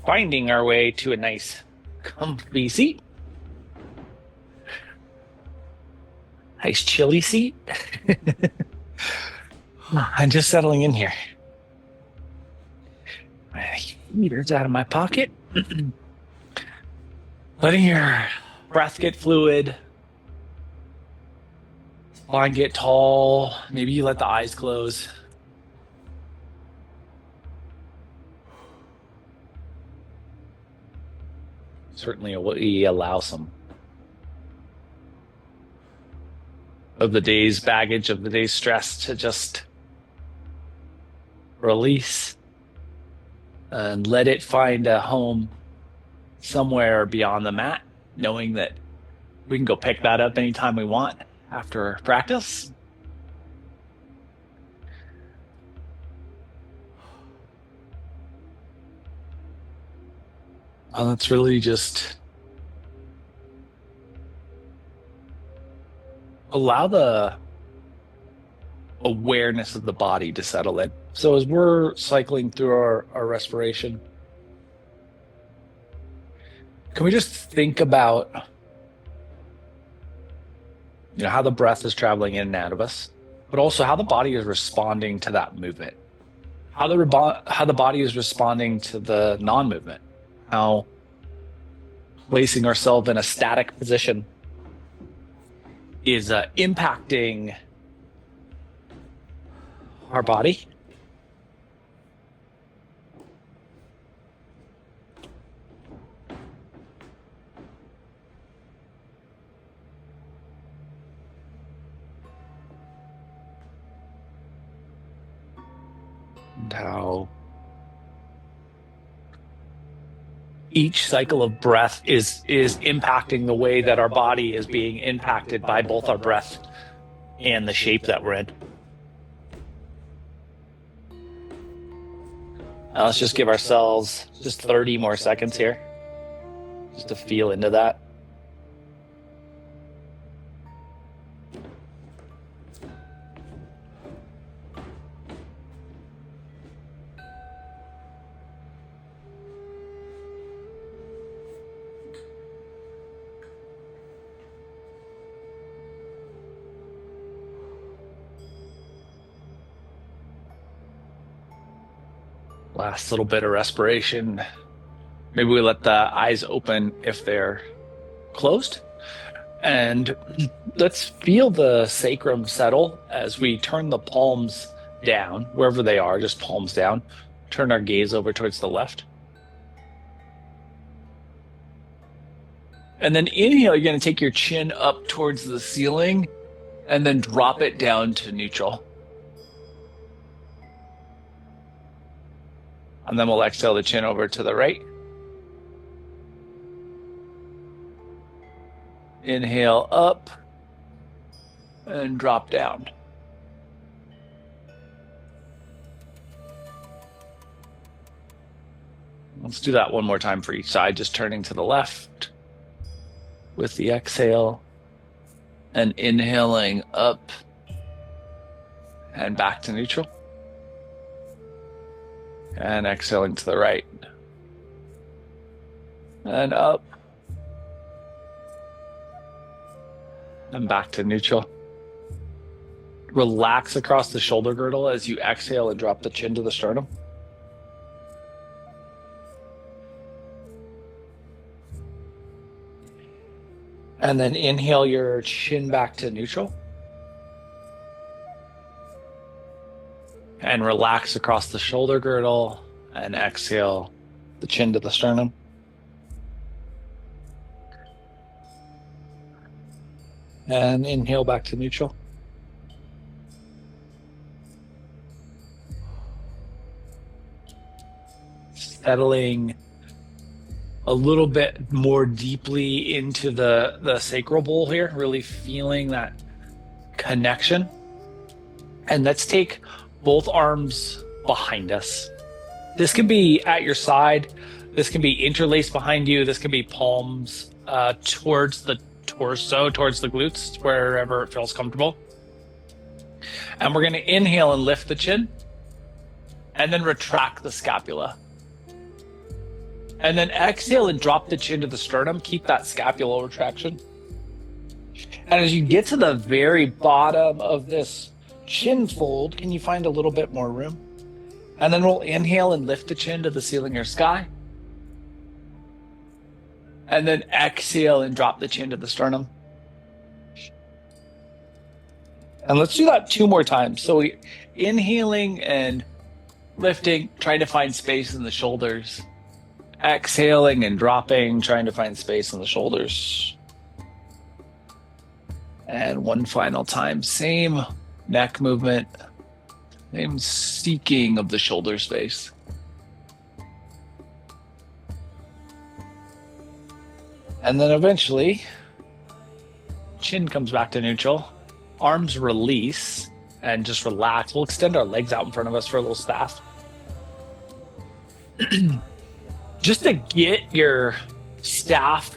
finding our way to a nice comfy seat. Nice chilly seat. I'm just settling in here. My heater's out of my pocket. Letting your breath get fluid. Spine get tall. Maybe you let the eyes close. Certainly we allow some of the day's baggage, of the day's stress to just release and let it find a home somewhere beyond the mat, knowing that we can go pick that up anytime we want after practice. And let's really just allow the awareness of the body to settle in. So as we're cycling through our respiration, can we just think about, how the breath is traveling in and out of us, but also how the body is responding to that movement, how the body is responding to the non-movement, how placing ourselves in a static position is impacting our body. And how each cycle of breath is impacting the way that our body is being impacted by both our breath and the shape that we're in. Now let's just give ourselves just 30 more seconds here, just to feel into that. Last little bit of respiration. Maybe we let the eyes open if they're closed. And let's feel the sacrum settle as we turn the palms down, wherever they are, just palms down. Turn our gaze over towards the left. And then inhale, you're going to take your chin up towards the ceiling and then drop it down to neutral. And then we'll exhale the chin over to the right. Inhale up and drop down. Let's do that one more time for each side, just turning to the left with the exhale and inhaling up and back to neutral. And exhaling to the right. And up. And back to neutral. Relax across the shoulder girdle as you exhale and drop the chin to the sternum. And then inhale your chin back to neutral. And relax across the shoulder girdle and exhale the chin to the sternum. And inhale back to neutral. Settling a little bit more deeply into the sacral bowl here, really feeling that connection. And let's take both arms behind us. This can be at your side. This can be interlaced behind you. This can be palms towards the torso, towards the glutes, wherever it feels comfortable. And we're going to inhale and lift the chin and then retract the scapula. And then exhale and drop the chin to the sternum. Keep that scapular retraction. And as you get to the very bottom of this chin fold, can you find a little bit more room? And then we'll inhale and lift the chin to the ceiling or sky. And then exhale and drop the chin to the sternum. And let's do that 2 more times. So we inhaling and lifting, trying to find space in the shoulders. Exhaling and dropping, trying to find space in the shoulders. And one final time, same neck movement, same seeking of the shoulder space. And then eventually, chin comes back to neutral, arms release, and just relax. We'll extend our legs out in front of us for a little staff. Just to get your staff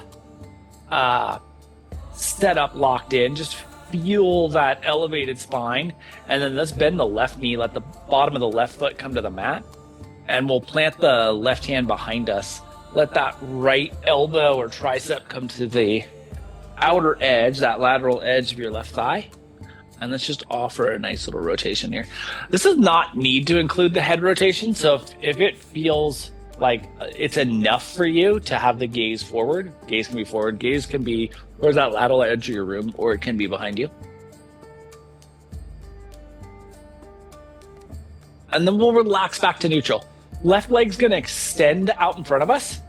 set up, locked in, just feel that elevated spine. And then let's bend the left knee, let the bottom of the left foot come to the mat. And we'll plant the left hand behind us. Let that right elbow or tricep come to the outer edge, that lateral edge of your left thigh. And let's just offer a nice little rotation here. This does not need to include the head rotation. So if it feels like it's enough for you to have the gaze forward, gaze can be forward, gaze can be towards that lateral edge of your room, or it can be behind you. And then we'll relax back to neutral. Left leg's gonna extend out in front of us,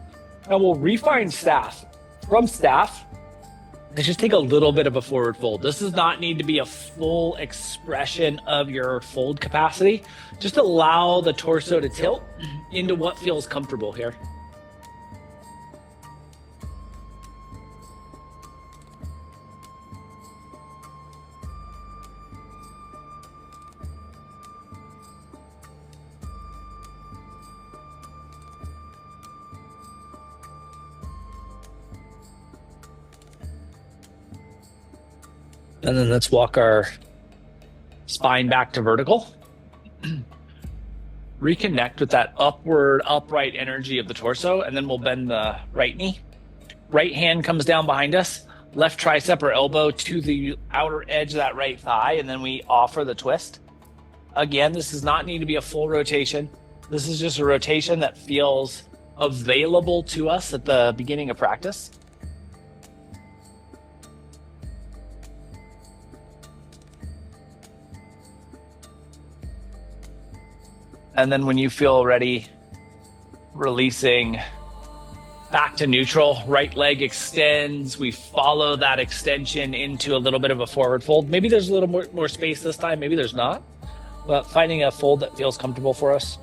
and we'll refine staff. From staff, let's just take a little bit of a forward fold. This does not need to be a full expression of your fold capacity. Just allow the torso to tilt into what feels comfortable here. And then let's walk our spine back to vertical. Reconnect with that upward, upright energy of the torso, and then we'll bend the right knee. Right hand comes down behind us, left tricep or elbow to the outer edge of that right thigh, and then we offer the twist. Again, this does not need to be a full rotation. This is just a rotation that feels available to us at the beginning of practice. And then when you feel ready, releasing back to neutral, right leg extends. We follow that extension into a little bit of a forward fold. Maybe there's a little more space this time, maybe there's not. But finding a fold that feels comfortable for us.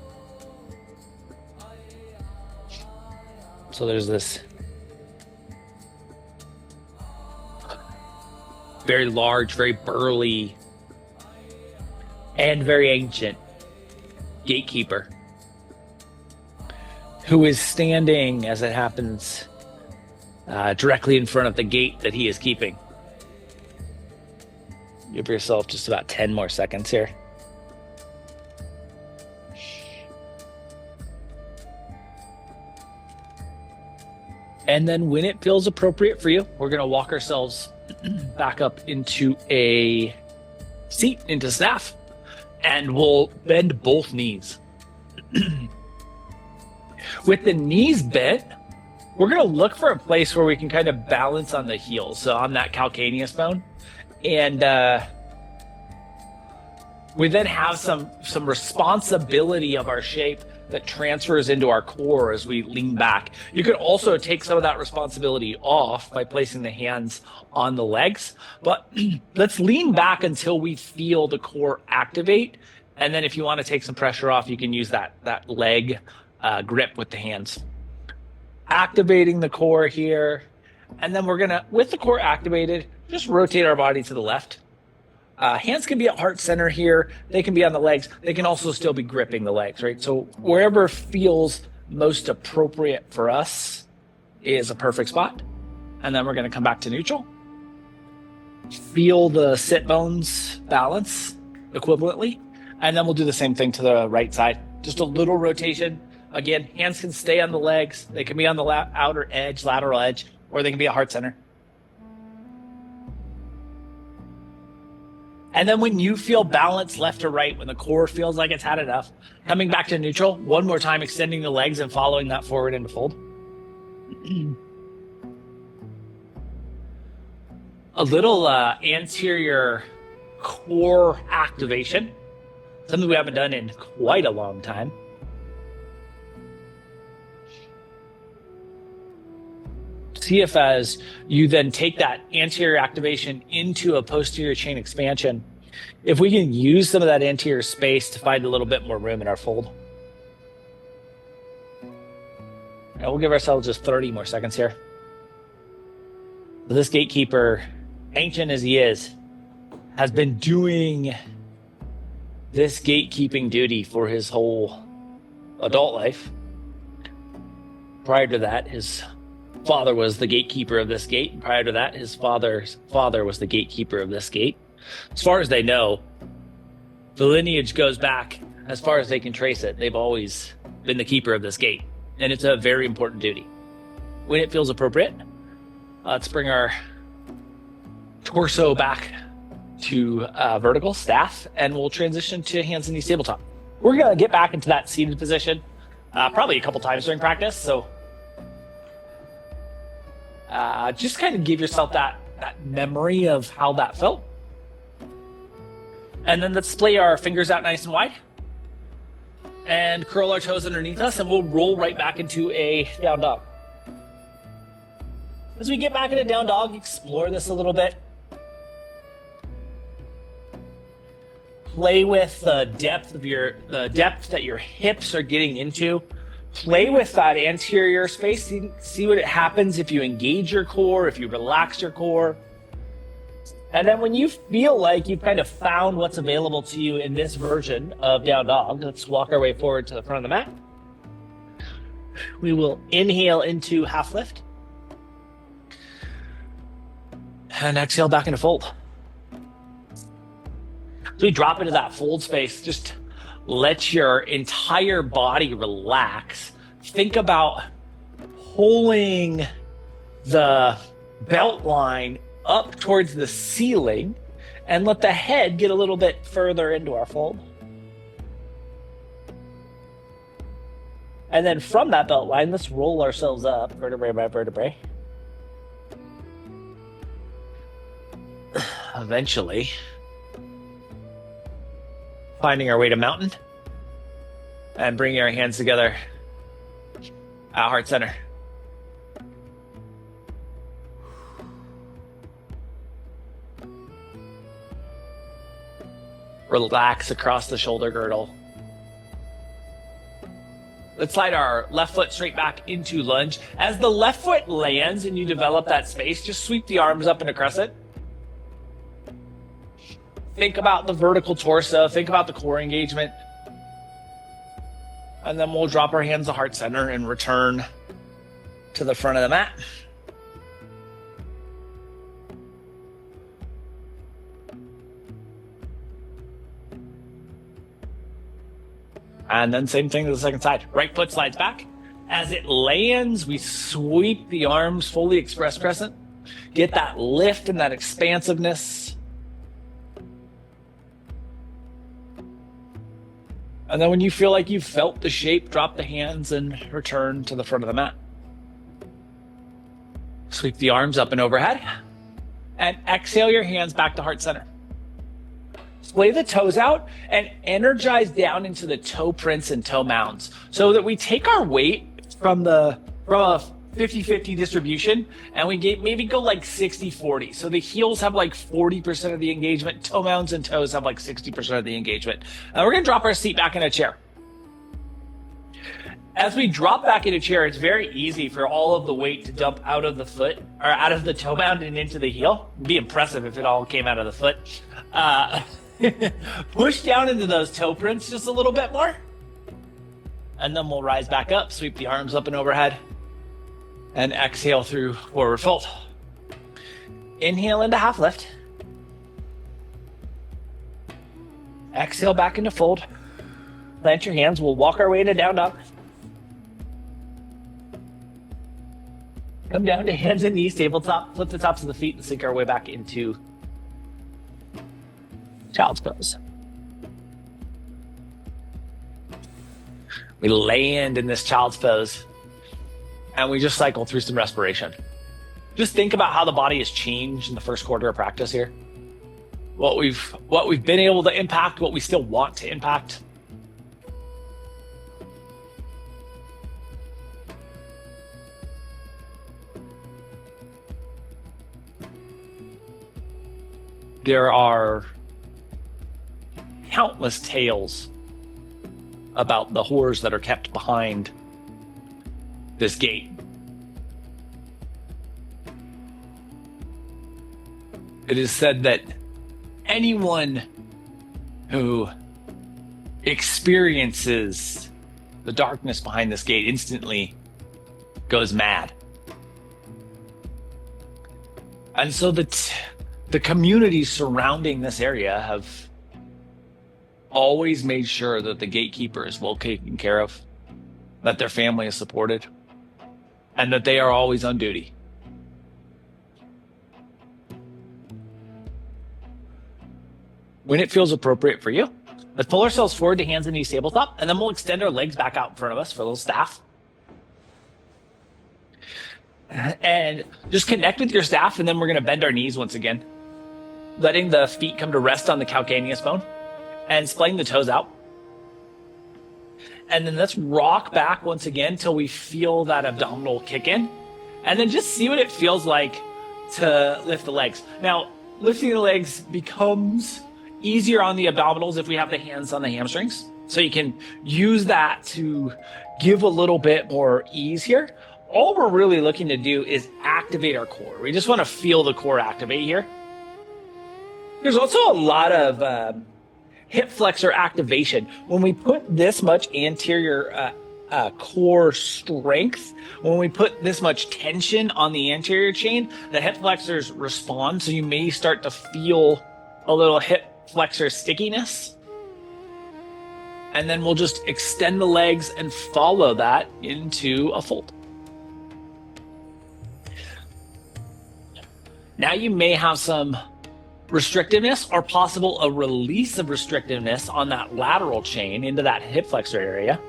So there's this very large, very burly, and very ancient gatekeeper who is standing, as it happens, directly in front of the gate that he is keeping. Give yourself just about 10 more seconds here. And then when it feels appropriate for you, we're going to walk ourselves back up into a seat, into staff. And we'll bend both knees. With the knees bent, we're going to look for a place where we can kind of balance on the heels, so on that calcaneus bone. And we then have some responsibility of our shape that transfers into our core as we lean back. You could also take some of that responsibility off by placing the hands on the legs, but let's lean back until we feel the core activate. And then if you want to take some pressure off, you can use that leg grip with the hands. Activating the core here. And then we're gonna, with the core activated, just rotate our body to the left. Hands can be at heart center here. They can be on the legs. They can also still be gripping the legs, right? So wherever feels most appropriate for us is a perfect spot. And then we're going to come back to neutral. Feel the sit bones balance equivalently. And then we'll do the same thing to the right side. Just a little rotation. Again, hands can stay on the legs. They can be on the outer edge, lateral edge, or they can be at heart center. And then when you feel balance left or right, when the core feels like it's had enough, coming back to neutral, one more time, extending the legs and following that forward into fold. A little anterior core activation, something we haven't done in quite a long time. See if as you then take that anterior activation into a posterior chain expansion, if we can use some of that anterior space to find a little bit more room in our fold. And we'll give ourselves just 30 more seconds here. This gatekeeper, ancient as he is, has been doing this gatekeeping duty for his whole adult life. Prior to that, his father was the gatekeeper of this gate. And prior to that, his father's father was the gatekeeper of this gate. As far as they know, the lineage goes back as far as they can trace it. They've always been the keeper of this gate, and it's a very important duty. When it feels appropriate, let's bring our torso back to vertical staff, and we'll transition to hands and knees tabletop. We're going to get back into that seated position probably a couple times during practice, so just kind of give yourself that memory of how that felt. And then let's splay our fingers out nice and wide and curl our toes underneath us, and we'll roll right back into a down dog. As we get back into down dog, explore this a little bit. Play with the depth that your hips are getting into. Play with that anterior space. See what happens if you engage your core, if you relax your core. And then when you feel like you've kind of found what's available to you in this version of down dog, let's walk our way forward to the front of the mat. We will inhale into half lift. And exhale back into fold. So we drop into that fold space. Just let your entire body relax. Think about pulling the belt line up towards the ceiling and let the head get a little bit further into our fold. And then from that belt line, let's roll ourselves up vertebrae by vertebrae. Eventually, finding our way to mountain and bringing our hands together at heart center. Relax across the shoulder girdle. Let's slide our left foot straight back into lunge. As the left foot lands and you develop that space, just sweep the arms up in a crescent. Think about the vertical torso. Think about the core engagement. And then we'll drop our hands to heart center and return to the front of the mat. And then same thing to the second side. Right foot slides back. As it lands, we sweep the arms, fully express crescent. Get that lift and that expansiveness. And then when you feel like you've felt the shape, drop the hands and return to the front of the mat. Sweep the arms up and overhead. And exhale your hands back to heart center. Splay the toes out and energize down into the toe prints and toe mounds so that we take our weight from a 50-50 distribution and we maybe go like 60-40. So the heels have like 40% of the engagement, toe mounds and toes have like 60% of the engagement. And we're gonna drop our seat back in a chair. As we drop back in a chair, it's very easy for all of the weight to dump out of the foot or out of the toe mound and into the heel. It'd be impressive if it all came out of the foot. Push down into those toe prints just a little bit more. And then we'll rise back up, sweep the arms up and overhead, and exhale through forward fold. Inhale into half lift. Exhale back into fold. Plant your hands. We'll walk our way into down dog. Come down to hands and knees, tabletop, flip the tops of the feet and sink our way back into child's pose. We land in this child's pose and we just cycle through some respiration. Just think about how the body has changed in the first quarter of practice here. What we've been able to impact, what we still want to impact. There are countless tales about the horrors that are kept behind this gate. It is said that anyone who experiences the darkness behind this gate instantly goes mad. And so the communities surrounding this area have always made sure that the gatekeeper is well taken care of, that their family is supported, and that they are always on duty. When it feels appropriate for you, let's pull ourselves forward to hands and knees tabletop, and then we'll extend our legs back out in front of us for a little staff. And just connect with your staff, and then we're going to bend our knees once again, letting the feet come to rest on the calcaneus bone and splaying the toes out. And then let's rock back once again till we feel that abdominal kick in. And then just see what it feels like to lift the legs. Now, lifting the legs becomes easier on the abdominals if we have the hands on the hamstrings. So you can use that to give a little bit more ease here. All we're really looking to do is activate our core. We just want to feel the core activate here. There's also a lot of hip flexor activation. When we put this much anterior core strength, when we put this much tension on the anterior chain, the hip flexors respond. So you may start to feel a little hip flexor stickiness. And then we'll just extend the legs and follow that into a fold. Now you may have some restrictiveness or possible a release of restrictiveness on that lateral chain into that hip flexor area.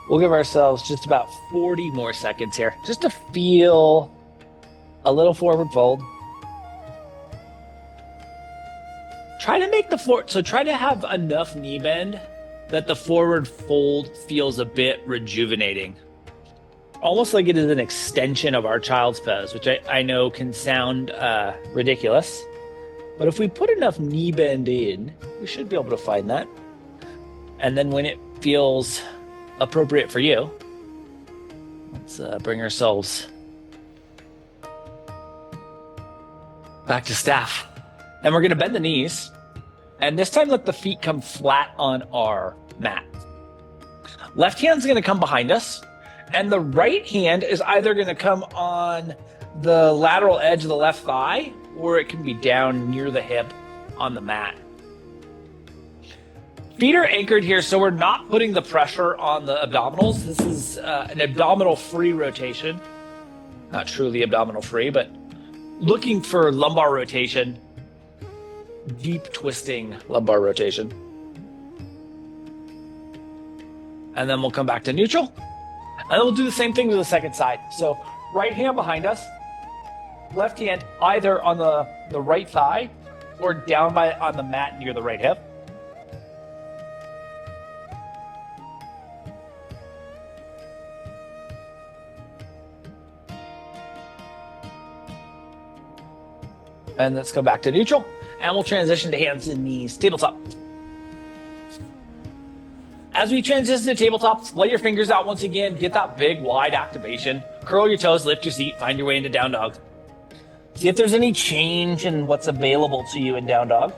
We'll give ourselves just about 40 more seconds here, just to feel a little forward fold. Try to make try to have enough knee bend that the forward fold feels a bit rejuvenating. Almost like it is an extension of our child's pose, which I know can sound ridiculous. But if we put enough knee bend in, we should be able to find that. And then when it feels appropriate for you, let's bring ourselves back to staff. And we're going to bend the knees. And this time, let the feet come flat on our mat. Left hand's going to come behind us. And the right hand is either going to come on the lateral edge of the left thigh, or it can be down near the hip on the mat. Feet are anchored here, so we're not putting the pressure on the abdominals. This is an abdominal free rotation. Not truly abdominal free, but looking for lumbar rotation, deep twisting lumbar rotation. And then we'll come back to neutral. And then we'll do the same thing to the second side. So right hand behind us, left hand either on the right thigh or down on the mat near the right hip. And let's go back to neutral, and we'll transition to hands and knees, tabletop. As we transition to tabletop, splay your fingers out once again, get that big, wide activation. Curl your toes, lift your seat, find your way into down dog. See if there's any change in what's available to you in down dog.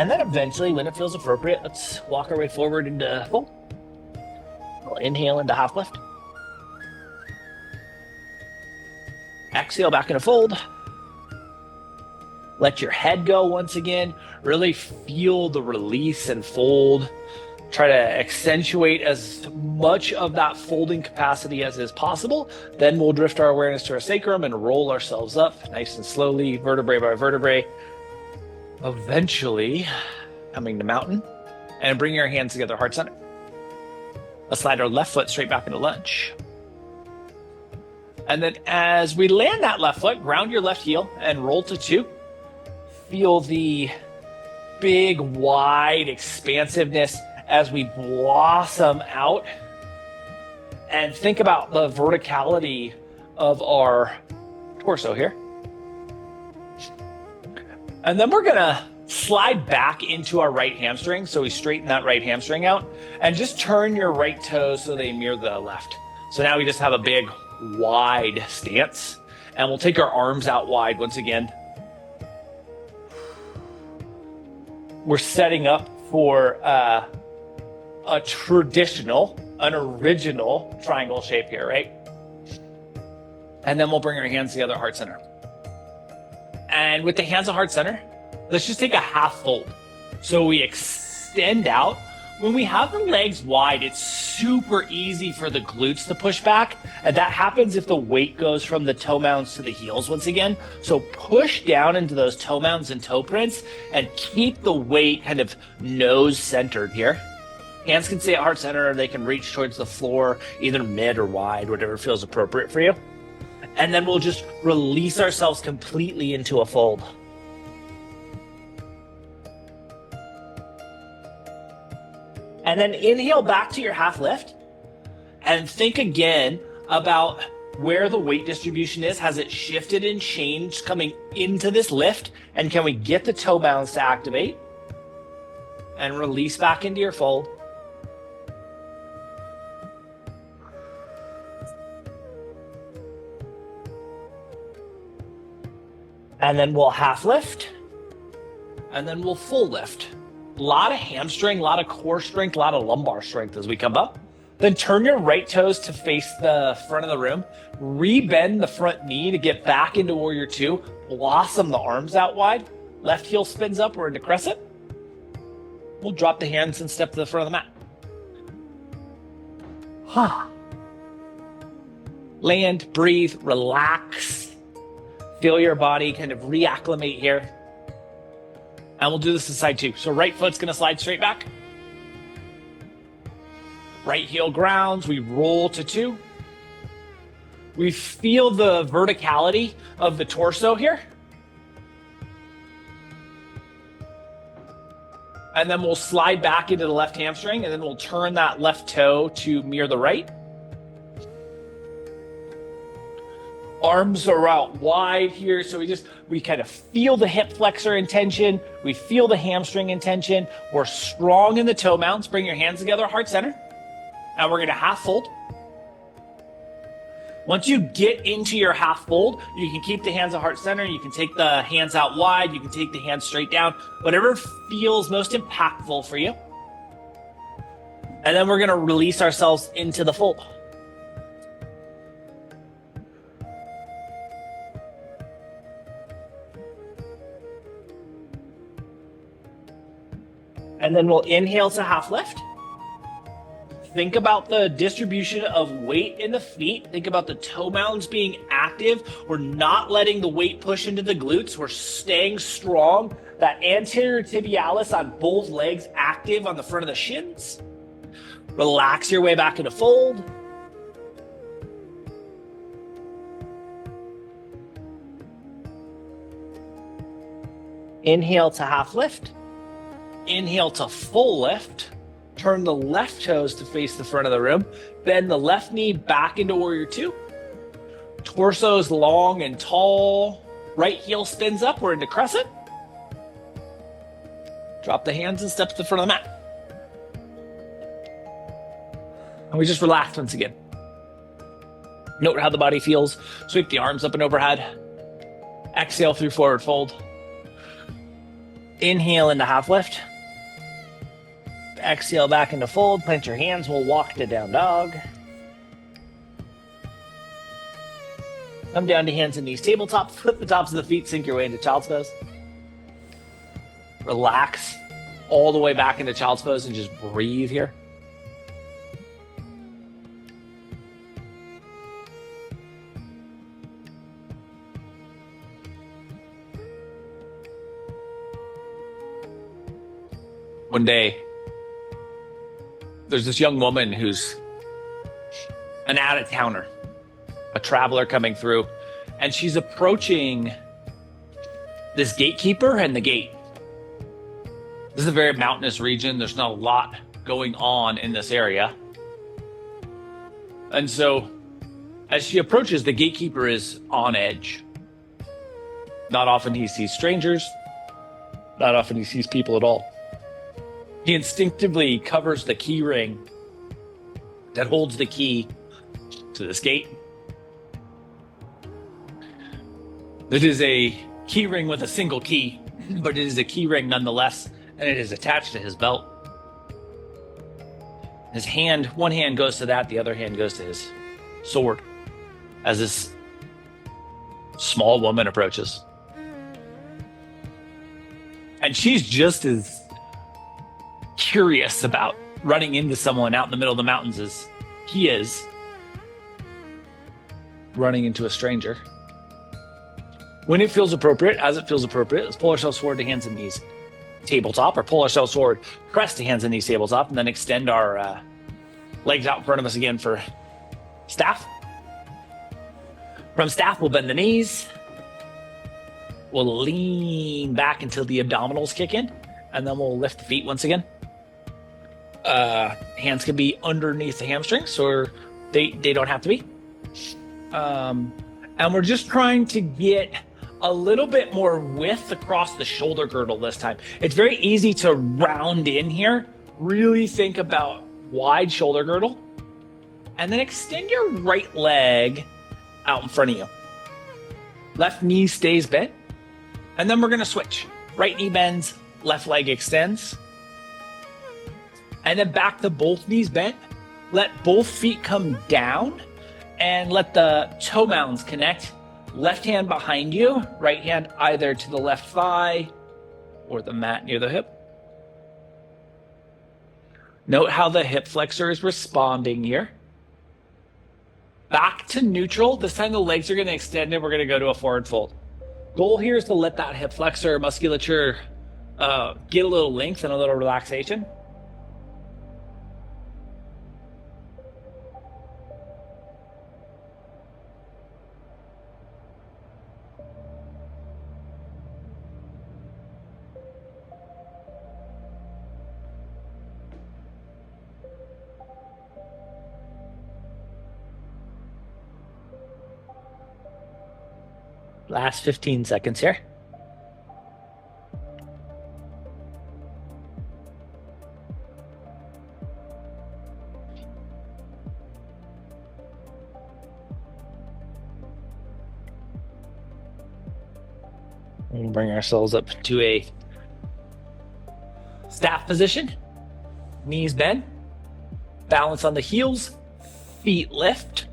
And then eventually, when it feels appropriate, let's walk our way forward into fold. We'll inhale into half lift. Exhale back into fold. Let your head go once again. Really feel the release and fold. Try to accentuate as much of that folding capacity as is possible. Then we'll drift our awareness to our sacrum and roll ourselves up nice and slowly, vertebrae by vertebrae. Eventually coming to mountain and bring your hands together, heart center. Let's slide our left foot straight back into lunge. And then as we land that left foot, ground your left heel and roll to 2. Feel the big, wide expansiveness as we blossom out. And think about the verticality of our torso here. And then we're gonna slide back into our right hamstring. So we straighten that right hamstring out and just turn your right toes so they mirror the left. So now we just have a big, wide stance. And we'll take our arms out wide once again. We're setting up for a traditional, an original triangle shape here, right? And then we'll bring our hands together, heart center. And with the hands at heart center, let's just take a half fold. So we extend out. When we have the legs wide, it's super easy for the glutes to push back. And that happens if the weight goes from the toe mounds to the heels once again. So push down into those toe mounds and toe prints and keep the weight kind of nose centered here. Hands can stay at heart center, or they can reach towards the floor, either mid or wide, whatever feels appropriate for you. And then we'll just release ourselves completely into a fold. And then inhale back to your half lift and think again about where the weight distribution is. Has it shifted and changed coming into this lift? And can we get the toe mounds to activate? And release back into your fold. And then we'll half lift. And then we'll full lift. A lot of hamstring, a lot of core strength, a lot of lumbar strength as we come up. Then turn your right toes to face the front of the room. Rebend the front knee to get back into warrior 2. Blossom the arms out wide. Left heel spins up, we're into crescent. We'll drop the hands and step to the front of the mat. Land, breathe, relax. Feel your body kind of reacclimate here. And we'll do this to side 2. So right foot's gonna slide straight back. Right heel grounds, we roll to 2. We feel the verticality of the torso here. And then we'll slide back into the left hamstring, and then we'll turn that left toe to mirror the right. Arms are out wide here, so we kind of feel the hip flexor in tension. We feel the hamstring in tension. We're strong in the toe mounts. Bring your hands together, heart center. And we're gonna half fold. Once you get into your half fold, you can keep the hands at heart center. You can take the hands out wide. You can take the hands straight down. Whatever feels most impactful for you. And then we're gonna release ourselves into the fold. And then we'll inhale to half lift. Think about the distribution of weight in the feet. Think about the toe mounds being active. We're not letting the weight push into the glutes. We're staying strong. That anterior tibialis on both legs active on the front of the shins. Relax your way back into fold. Inhale to half lift. Inhale to full lift. Turn the left toes to face the front of the room. Bend the left knee back into warrior 2. Torso's long and tall. Right heel spins up. We're into crescent. Drop the hands and step to the front of the mat. And we just relax once again. Note how the body feels. Sweep the arms up and overhead. Exhale through forward fold. Inhale into half lift. Exhale back into fold. Plant your hands. We'll walk to down dog. Come down to hands and knees. Tabletop. Flip the tops of the feet. Sink your way into child's pose. Relax all the way back into child's pose and just breathe here. One day, there's this young woman who's an out-of-towner, a traveler coming through, and she's approaching this gatekeeper and the gate. This is a very mountainous region. There's not a lot going on in this area. And so as she approaches, the gatekeeper is on edge. Not often he sees strangers. Not often he sees people at all. He instinctively covers the key ring that holds the key to this gate. It is a key ring with a single key, but it is a key ring nonetheless, and it is attached to his belt. His hand, one hand goes to that, the other hand goes to his sword as this small woman approaches. And she's just as curious about running into someone out in the middle of the mountains as he is running into a stranger. When it feels appropriate, as it feels appropriate, let's pull ourselves forward to hands and knees tabletop, or pull ourselves forward, press to hands and knees tabletop, and then extend our legs out in front of us again for staff. From staff, we'll bend the knees. We'll lean back until the abdominals kick in, and then we'll lift the feet once again. Hands can be underneath the hamstrings, or they don't have to be. And we're just trying to get a little bit more width across the shoulder girdle this time. It's very easy to round in here. Really think about wide shoulder girdle. And then extend your right leg out in front of you. Left knee stays bent. And then we're going to switch. Right knee bends, left leg extends. And then back to both knees bent. Let both feet come down and let the toe mounds connect. Left hand behind you, right hand either to the left thigh or the mat near the hip. Note how the hip flexor is responding here. Back to neutral. This time the legs are going to extend and we're going to go to a forward fold. Goal here is to let that hip flexor musculature get a little length and a little relaxation. Last 15 seconds here. We'll bring ourselves up to a staff position. Knees bend. Balance on the heels. Feet lift.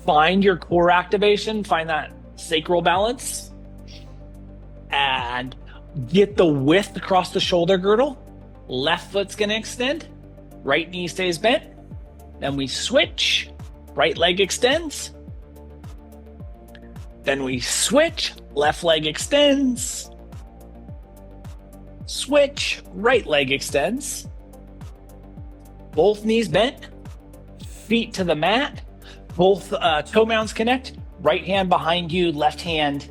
Find your core activation. Find that sacral balance. And get the width across the shoulder girdle. Left foot's going to extend. Right knee stays bent. Then we switch. Right leg extends. Then we switch. Left leg extends. Switch. Right leg extends. Both knees bent. Feet to the mat. Both toe mounds connect. Right hand behind you. Left hand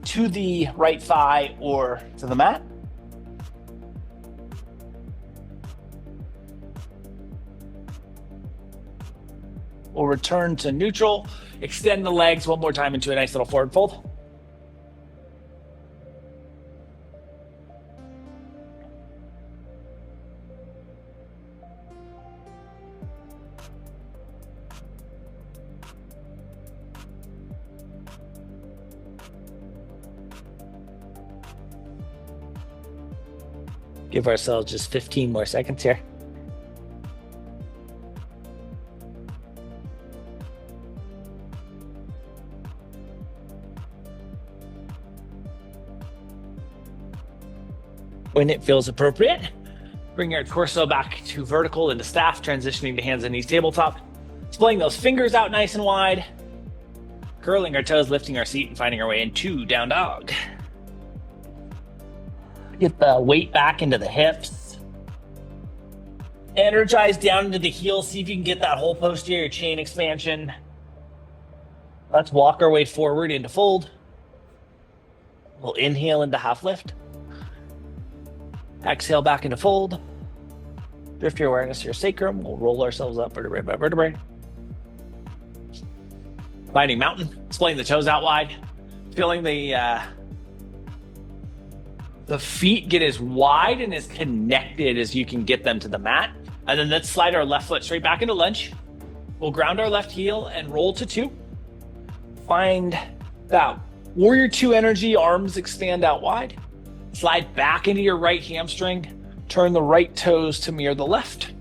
to the right thigh or to the mat. We'll return to neutral. Extend the legs one more time into a nice little forward fold. Give ourselves just 15 more seconds here. When it feels appropriate, bring our torso back to vertical into staff, transitioning to hands and knees tabletop. Splaying those fingers out nice and wide. Curling our toes, lifting our seat, and finding our way into down dog. Get the weight back into the hips. Energize down into the heels. See if you can get that whole posterior chain expansion. Let's walk our way forward into fold. We'll inhale into half lift. Exhale back into fold. Drift your awareness to your sacrum. We'll roll ourselves up vertebrae by vertebrae. Finding mountain. Splaying the toes out wide. Feeling the feet get as wide and as connected as you can get them to the mat. And then let's slide our left foot straight back into lunge. We'll ground our left heel and roll to 2. Find that warrior 2 energy. Arms expand out wide. Slide back into your right hamstring. Turn the right toes to mirror the left.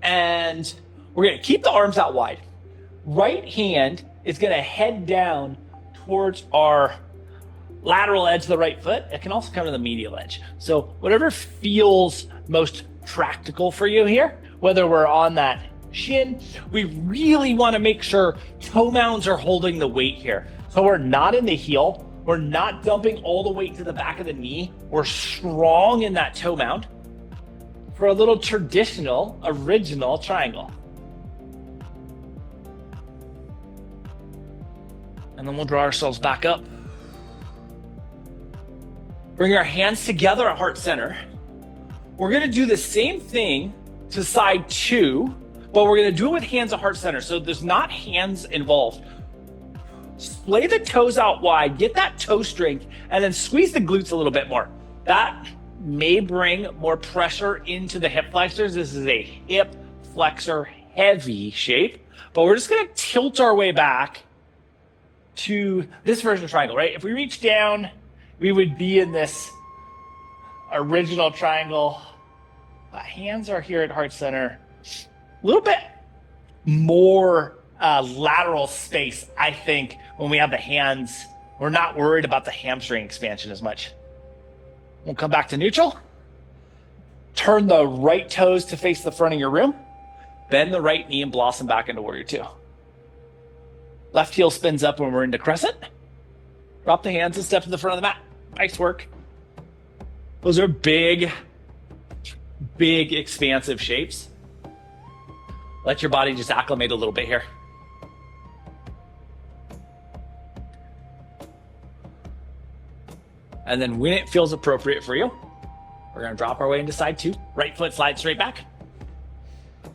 And we're going to keep the arms out wide. Right hand is going to head down towards our lateral edge of the right foot. It can also come to the medial edge. So whatever feels most practical for you here, whether we're on that shin, we really want to make sure toe mounds are holding the weight here. So we're not in the heel. We're not dumping all the weight to the back of the knee. We're strong in that toe mound for a little traditional, original triangle. And then we'll draw ourselves back up. Bring our hands together at heart center. We're going to do the same thing to side 2, but we're going to do it with hands at heart center. So there's not hands involved. Splay the toes out wide, get that toe strength, and then squeeze the glutes a little bit more. That may bring more pressure into the hip flexors. This is a hip flexor heavy shape, but we're just going to tilt our way back to this version of triangle, right? If we reach down, we would be in this original triangle. Hands are here at heart center. A little bit more lateral space, I think, when we have the hands. We're not worried about the hamstring expansion as much. We'll come back to neutral. Turn the right toes to face the front of your room. Bend the right knee and blossom back into warrior 2. Left heel spins up when we're into crescent. Drop the hands and step to the front of the mat. Nice work. Those are big, expansive shapes. Let your body just acclimate a little bit here. And then when it feels appropriate for you, we're going to drop our way into side 2. Right foot slides straight back.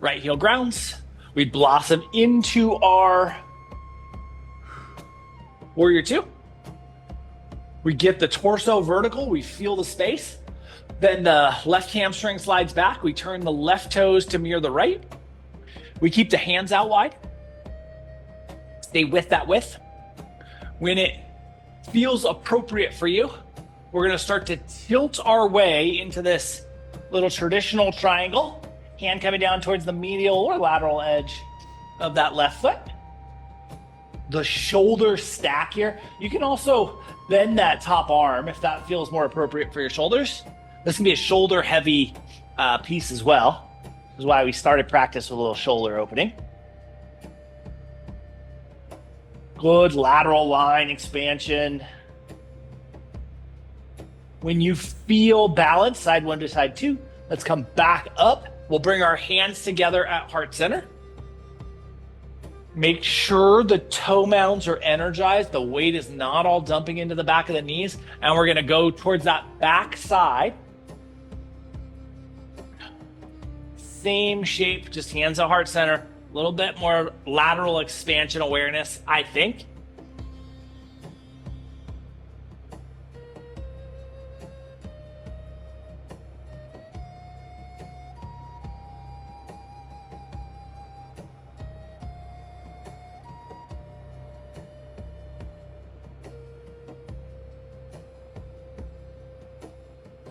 Right heel grounds. We blossom into our warrior 2. We get the torso vertical. We feel the space. Then the left hamstring slides back. We turn the left toes to mirror the right. We keep the hands out wide. Stay with that width. When it feels appropriate for you, we're going to start to tilt our way into this little traditional triangle. Hand coming down towards the medial or lateral edge of that left foot. The shoulder stack here. You can also bend that top arm if that feels more appropriate for your shoulders. This can be a shoulder heavy piece as well. This is why we started practice with a little shoulder opening. Good lateral line expansion. When you feel balance, side 1 to side 2, let's come back up. We'll bring our hands together at heart center. Make sure the toe mounds are energized. The weight is not all dumping into the back of the knees. And we're going to go towards that back side. Same shape, just hands at heart center. A little bit more lateral expansion awareness, I think.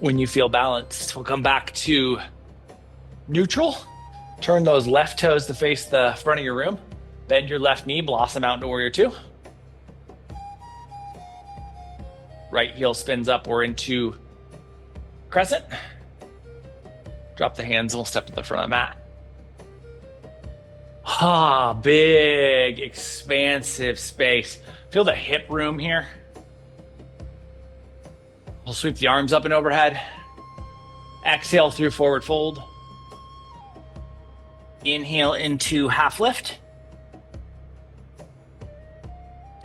When you feel balanced, we'll come back to neutral. Turn those left toes to face the front of your room. Bend your left knee, blossom out into warrior two. Right heel spins up or into crescent. Drop the hands and we'll step to the front of the mat. Big, expansive space. Feel the hip room here. We'll sweep the arms up and overhead. Exhale through forward fold. Inhale into half lift.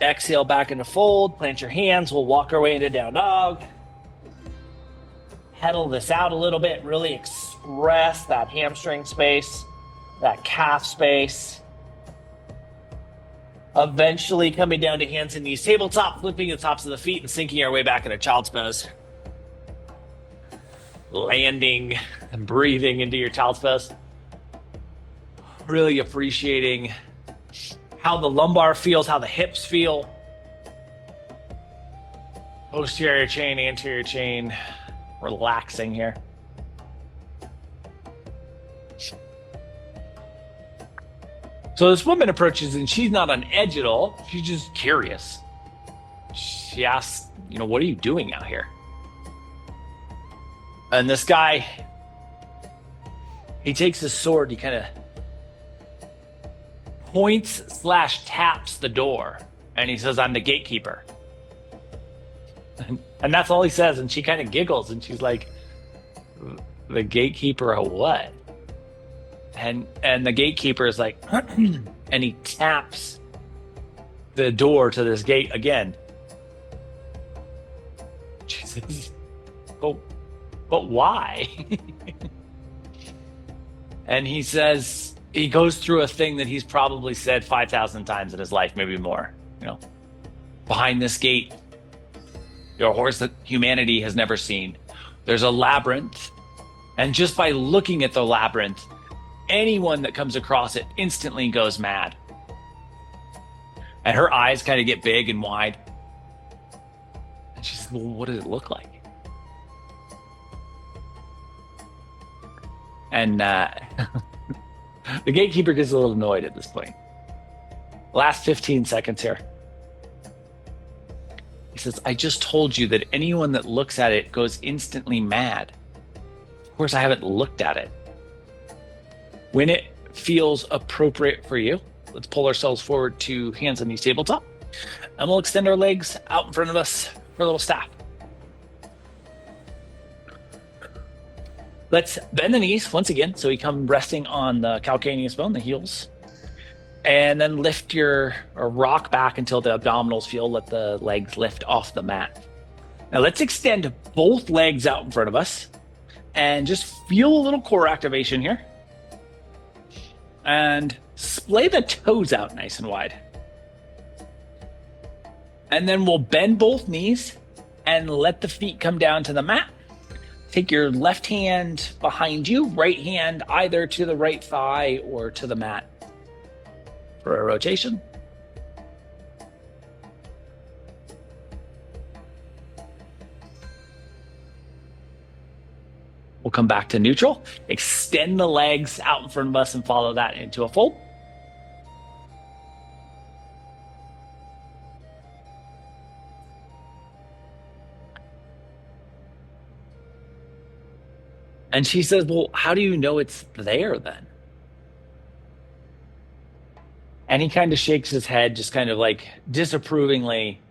Exhale back into fold. Plant your hands. We'll walk our way into down dog. Pedal this out a little bit. Really express that hamstring space, that calf space. Eventually coming down to hands and knees tabletop, flipping the tops of the feet and sinking our way back into child's pose. Landing and breathing into your child's pose. Really appreciating how the lumbar feels, how the hips feel. Posterior chain, anterior chain, relaxing here. So this woman approaches and she's not on edge at all. She's just curious. She asks, what are you doing out here? And this guy, he takes his sword, he kind of points/taps the door and he says, I'm the gatekeeper. And that's all he says. And she kind of giggles and she's like, the gatekeeper of what? And the gatekeeper is like, and he taps the door to this gate again. She says, but why? And he says, he goes through a thing that he's probably said 5,000 times in his life, maybe more. Behind this gate, you're a horse that humanity has never seen. There's a labyrinth. And just by looking at the labyrinth, anyone that comes across it instantly goes mad. And her eyes kind of get big and wide. And she says, well, what does it look like? And the gatekeeper gets a little annoyed at this point. Last 15 seconds here. He says, I just told you that anyone that looks at it goes instantly mad. Of course, I haven't looked at it. When it feels appropriate for you, let's pull ourselves forward to hands on knees tabletop. And we'll extend our legs out in front of us for a little staff. Let's bend the knees once again. So we come resting on the calcaneus bone, the heels. And then lift or rock back until the abdominals feel, let the legs lift off the mat. Now let's extend both legs out in front of us and just feel a little core activation here. And splay the toes out nice and wide. And then we'll bend both knees and let the feet come down to the mat. Take your left hand behind you, right hand either to the right thigh or to the mat for a rotation. We'll come back to neutral. Extend the legs out in front of us and follow that into a fold. And she says, well, how do you know it's there then? And he kind of shakes his head, just kind of like disapprovingly,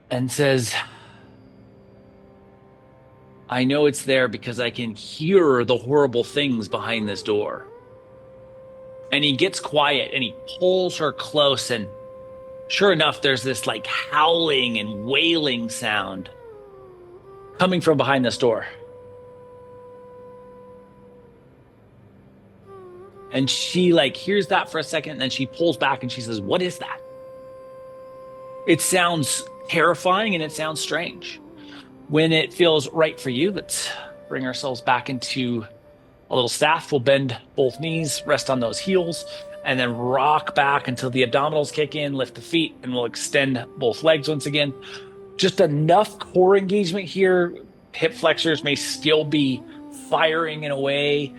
and says, I know it's there because I can hear the horrible things behind this door. And he gets quiet and he pulls her close, and sure enough, there's this like howling and wailing sound coming from behind this door. And she like hears that for a second, and then she pulls back and she says, what is that? It sounds terrifying and it sounds strange. When it feels right for you, let's bring ourselves back into a little staff. We'll bend both knees, rest on those heels, and then rock back until the abdominals kick in, lift the feet, and we'll extend both legs once again. Just enough core engagement here. hip flexors may still be firing in a way.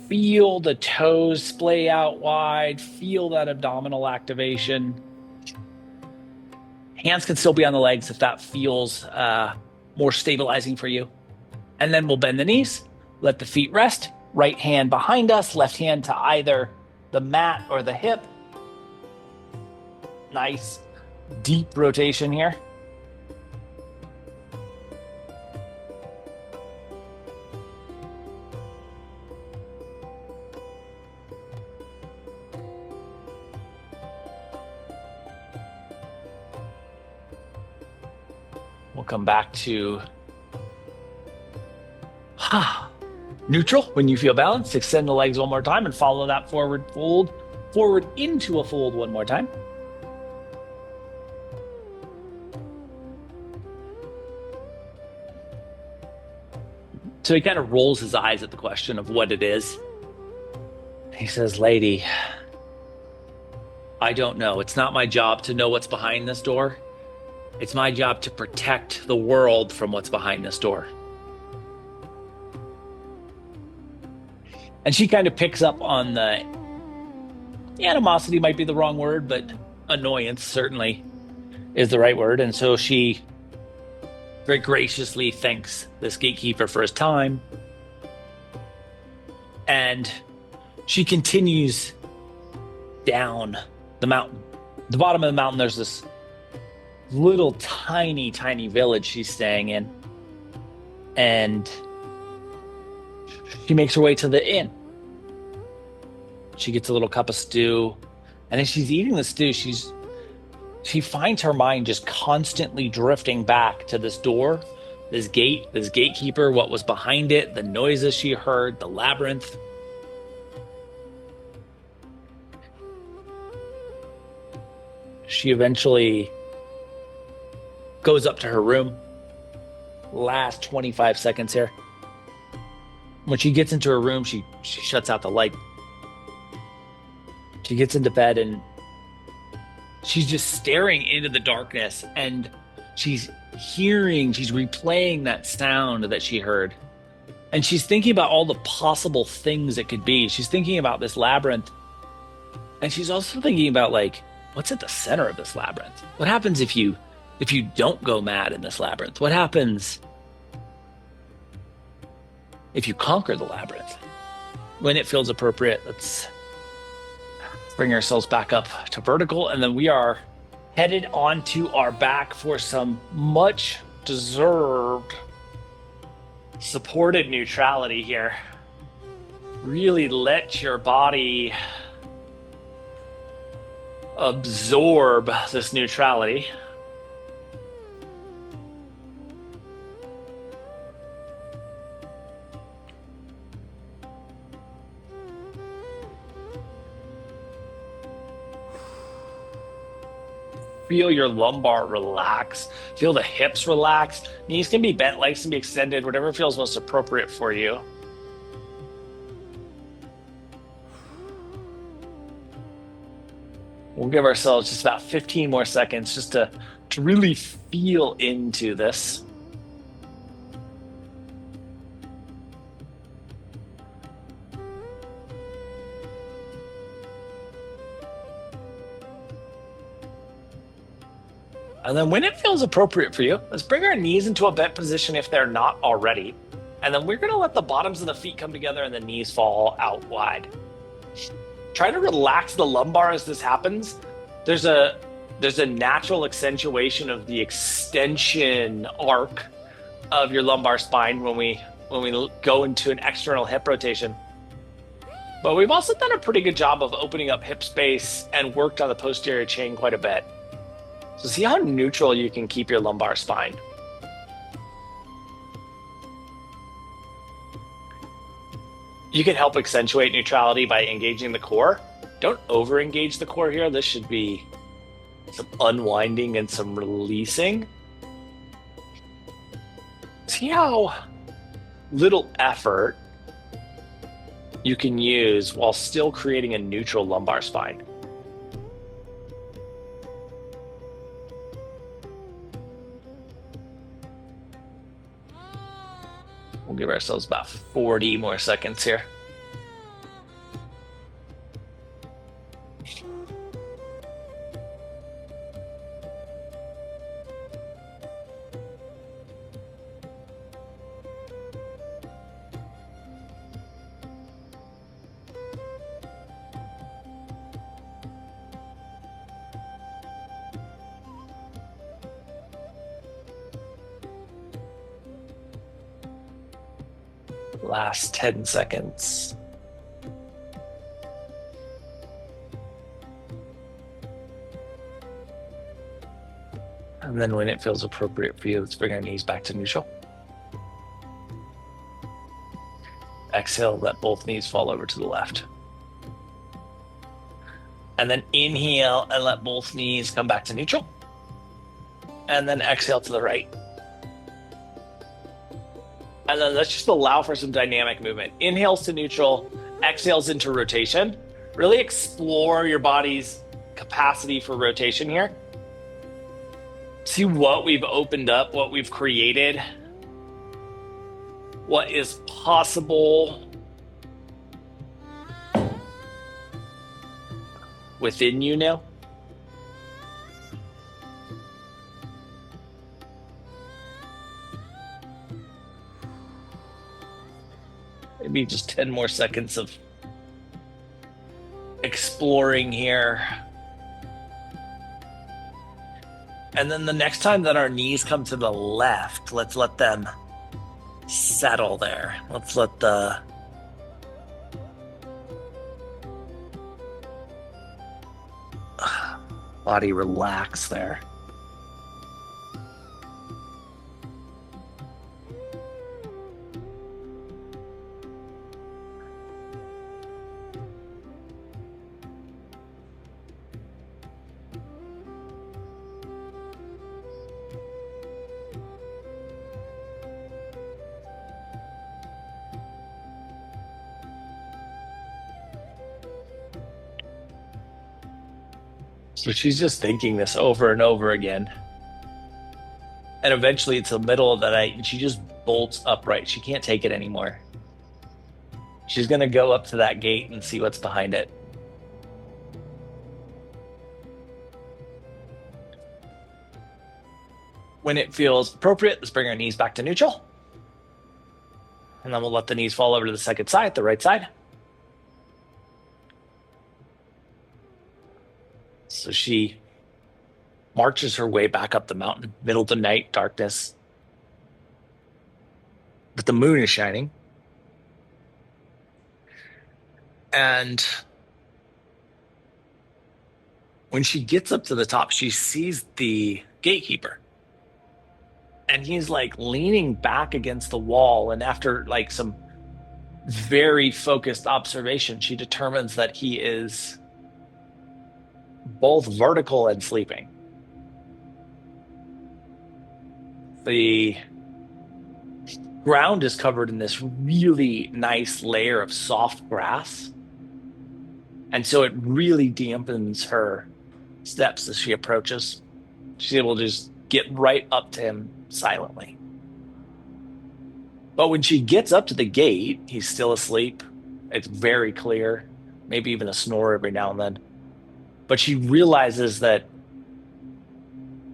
Feel the toes splay out wide. Feel that abdominal activation. Hands can still be on the legs if that feels more stabilizing for you. And then we'll bend the knees, let the feet rest. Right hand behind us, left hand to either the mat or the hip. Nice deep rotation here. We'll come back to neutral. When you feel balanced, extend the legs one more time and follow that forward fold, forward into a fold one more time. So he kind of rolls his eyes at the question of what it is. He says, lady, I don't know. It's not my job to know what's behind this door. It's my job to protect the world from what's behind this door. And she kind of picks up on the animosity, might be the wrong word, but annoyance certainly is the right word. And so she very graciously thanks this gatekeeper for his time. And she continues down the mountain. At the bottom of the mountain, there's this little tiny village she's staying in. And she makes her way to the inn. She gets a little cup of stew. And as she's eating the stew, she finds her mind just constantly drifting back to this door, this gate, this gatekeeper, what was behind it, the noises she heard, the labyrinth. She eventually goes up to her room. Last 25 seconds here. When she gets into her room, she shuts out the light. She gets into bed and she's just staring into the darkness, and she's replaying that sound that she heard. And she's thinking about all the possible things it could be. She's thinking about this labyrinth. And she's also thinking about, like, what's at the center of this labyrinth? What happens if you don't go mad in this labyrinth? What happens if you conquer the labyrinth? When it feels appropriate, let's bring ourselves back up to vertical, and then we are headed onto our back for some much deserved supported neutrality here. Really let your body absorb this neutrality. Feel your lumbar relax. Feel the hips relax. Knees can be bent, legs can be extended, whatever feels most appropriate for you. We'll give ourselves just about 15 more seconds just to really feel into this. And then when it feels appropriate for you, let's bring our knees into a bent position if they're not already. And then we're going to let the bottoms of the feet come together and the knees fall out wide. Try to relax the lumbar as this happens. There's a natural accentuation of the extension arc of your lumbar spine when we go into an external hip rotation. But we've also done a pretty good job of opening up hip space and worked on the posterior chain quite a bit. So see how neutral you can keep your lumbar spine. You can help accentuate neutrality by engaging the core. Don't over-engage the core here. This should be some unwinding and some releasing. See how little effort you can use while still creating a neutral lumbar spine. We'll give ourselves about 40 more seconds here. Last 10 seconds. And then when it feels appropriate for you, let's bring our knees back to neutral. Exhale, let both knees fall over to the left. And then inhale and let both knees come back to neutral. And then exhale to the right. And then let's just allow for some dynamic movement. Inhales to neutral, exhales into rotation. Really explore your body's capacity for rotation here. See what we've opened up, what we've created, what is possible within you now. Maybe just 10 more seconds of exploring here. And then the next time that our knees come to the left, let's let them settle there. Let's let the body relax there. So she's just thinking this over and over again. And eventually it's the middle of the night and she just bolts upright. She can't take it anymore. She's going to go up to that gate and see what's behind it. When it feels appropriate, let's bring our knees back to neutral. And then we'll let the knees fall over to the second side, the right side. So she marches her way back up the mountain, middle of the night, darkness. But the moon is shining. And when she gets up to the top, she sees the gatekeeper. And he's like leaning back against the wall. And after like some very focused observation, she determines that he is both vertical and sleeping. The ground is covered in this really nice layer of soft grass. And so it really dampens her steps as she approaches. She's able to just get right up to him silently. But when she gets up to the gate, he's still asleep. It's very clear, maybe even a snore every now and then. But she realizes that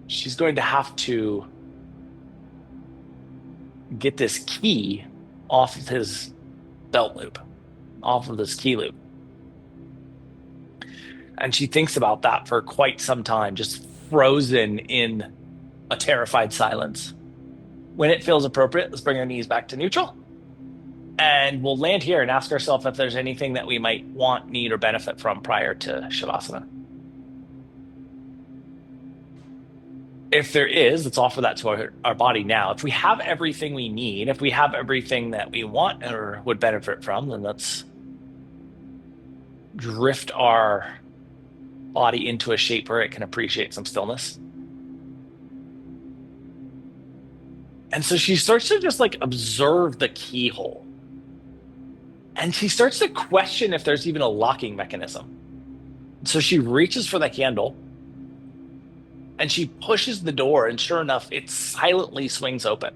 she's going to have to get this key off of his belt loop, off of this key loop. And she thinks about that for quite some time, just frozen in a terrified silence. When it feels appropriate, let's bring our knees back to neutral. And we'll land here and ask ourselves if there's anything that we might want, need, or benefit from prior to Shavasana. If there is, let's offer that to our body now. If we have everything we need, if we have everything that we want or would benefit from, then let's drift our body into a shape where it can appreciate some stillness. And so she starts to just like observe the keyhole. And she starts to question if there's even a locking mechanism. So she reaches for the handle and she pushes the door, and sure enough, it silently swings open.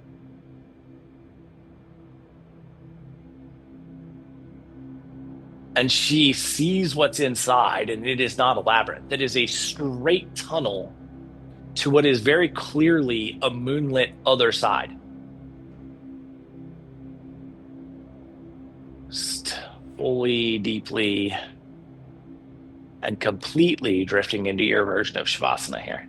And she sees what's inside, and it is not a labyrinth. It is a straight tunnel to what is very clearly a moonlit other side. Just fully, deeply, and completely drifting into your version of Shavasana here.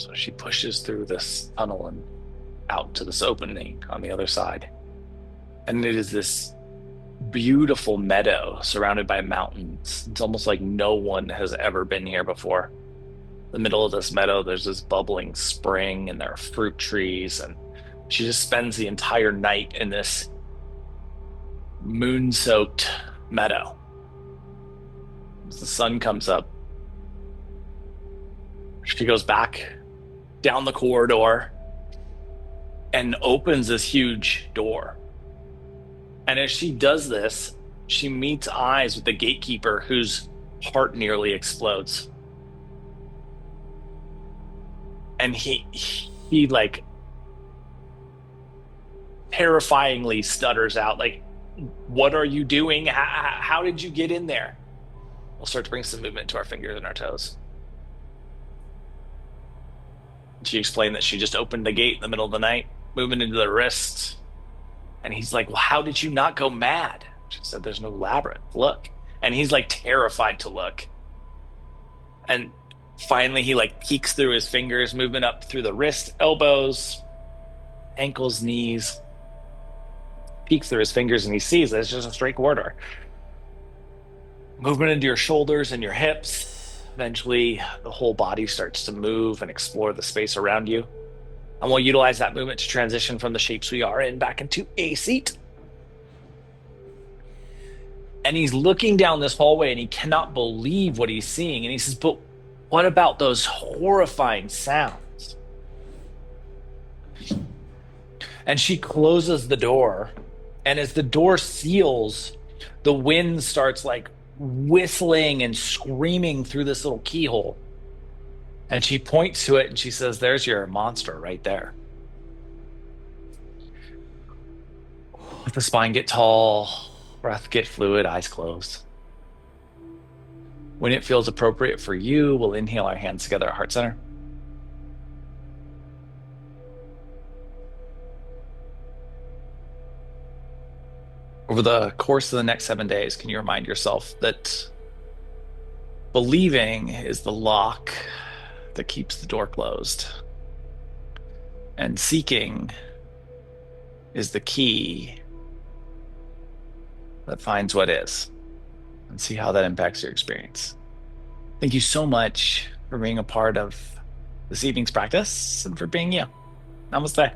So she pushes through this tunnel and out to this opening on the other side. And it is this beautiful meadow surrounded by mountains. It's almost like no one has ever been here before. The middle of this meadow, there's this bubbling spring and there are fruit trees. And she just spends the entire night in this moon-soaked meadow. As the sun comes up, she goes back down the corridor and opens this huge door. And as she does this, she meets eyes with the gatekeeper whose heart nearly explodes. And he like terrifyingly stutters out, like, "What are you doing? How did you get in there?" We'll start to bring some movement to our fingers and our toes. She explained that she just opened the gate in the middle of the night, moving into the wrist. And he's like, "Well, how did you not go mad?" She said, "There's no labyrinth. Look." And he's like terrified to look. And finally, he like peeks through his fingers, moving up through the wrist, elbows, ankles, knees. Peeks through his fingers and he sees that it's just a straight corridor. Movement into your shoulders and your hips. Eventually, the whole body starts to move and explore the space around you. And we'll utilize that movement to transition from the shapes we are in back into a seat. And he's looking down this hallway and he cannot believe what he's seeing. And he says, "But what about those horrifying sounds?" And she closes the door. And as the door seals, the wind starts like whistling and screaming through this little keyhole. And she points to it and she says, "There's your monster right there." Let the spine get tall, breath get fluid, eyes closed. When it feels appropriate for you, we'll inhale our hands together at heart center. Over the course of the next 7 days, can you remind yourself that believing is the lock that keeps the door closed, and seeking is the key that finds what is, and see how that impacts your experience. Thank you so much for being a part of this evening's practice and for being you. Namaste.